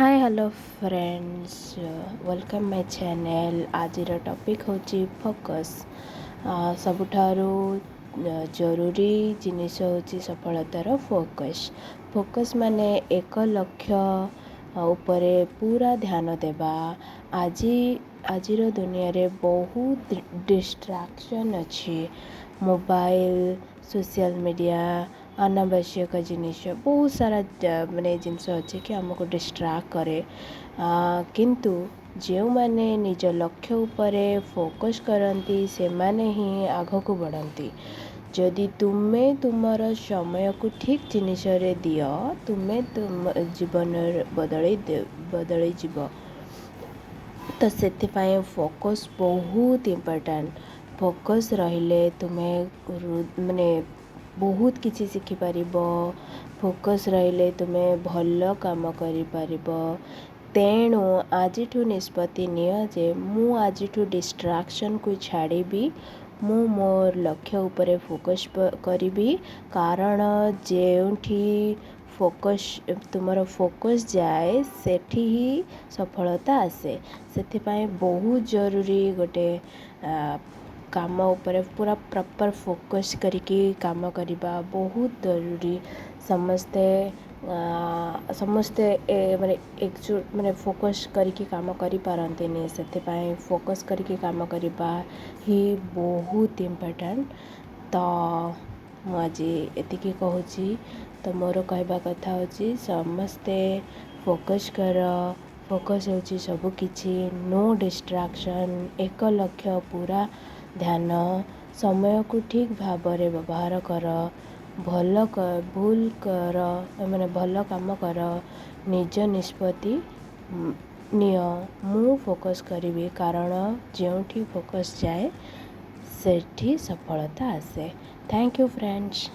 Hi hello friends, welcome my channel. आज topic होची focus. सबुठारू जरूरी जिनिस होची सफलतार फोकस। फोकस माने एक लक्ष्य उपरे पूरा ध्यान देबा। आजिर दुनिया रे बहुत डिस्ट्रैक्शन अच्छी। मोबाइल, सोशल मीडिया, अनावश्यक जिनिस बहुत सारा माने जिनस अच्छे कि आमको डिस्ट्रैक्ट करे। किंतु जो माने निज लक्ष्य उपरे फोकस करती से माने ही आग को बढ़ती। जदि तुमे तुमर समय को ठीक जिनिस रे दियो, तुमे तुम जीवन बदल जीव। तो से फोकस बहुत इम्पोर्टेंट। फोकस रहिले तुम्हें माने बहुत किसी शिखि पारिबो। फोकस रहिले तुम्हें भल काम करि पारिबो। तेणु आजिठू निष्पत्ति नियो जे मु आजिठू डिस्ट्रैक्शन को छाड़ीबी, मु मोर लक्ष्य उपरे फोकस करिबी। कारण जेउठी फोकस तुमर फोकस जाए सेठी ही सफलता आसे। सेथिपाई बहुत जरूरी गोटे काम उपरे पूरा प्रॉपर फोकस करिकी काम करिबा बहुत जरूरी। समस्ते माने एकजुट माने फोकस करिकी काम करि पारंतिनी। सेथिपाई फोकस करिकी काम करिबा ही बहुत इम्पोर्टेंट। तो मु आज एतिकी कहूची। तो मोर कहबा कथा होची समस्ते फोकस कर। फोकस होची सब किछि। नो डिस्ट्रैक्शन, एक लक्ष्य पूरा ध्यान। समय को ठीक भाव में व्यवहार कर। भूल कर माने भल काम कर। निज निष्पत्ति नियो। मु फोकस करिबी कारण जोठी फोकस जाए सेठी सफलता आसे। Thank you friends.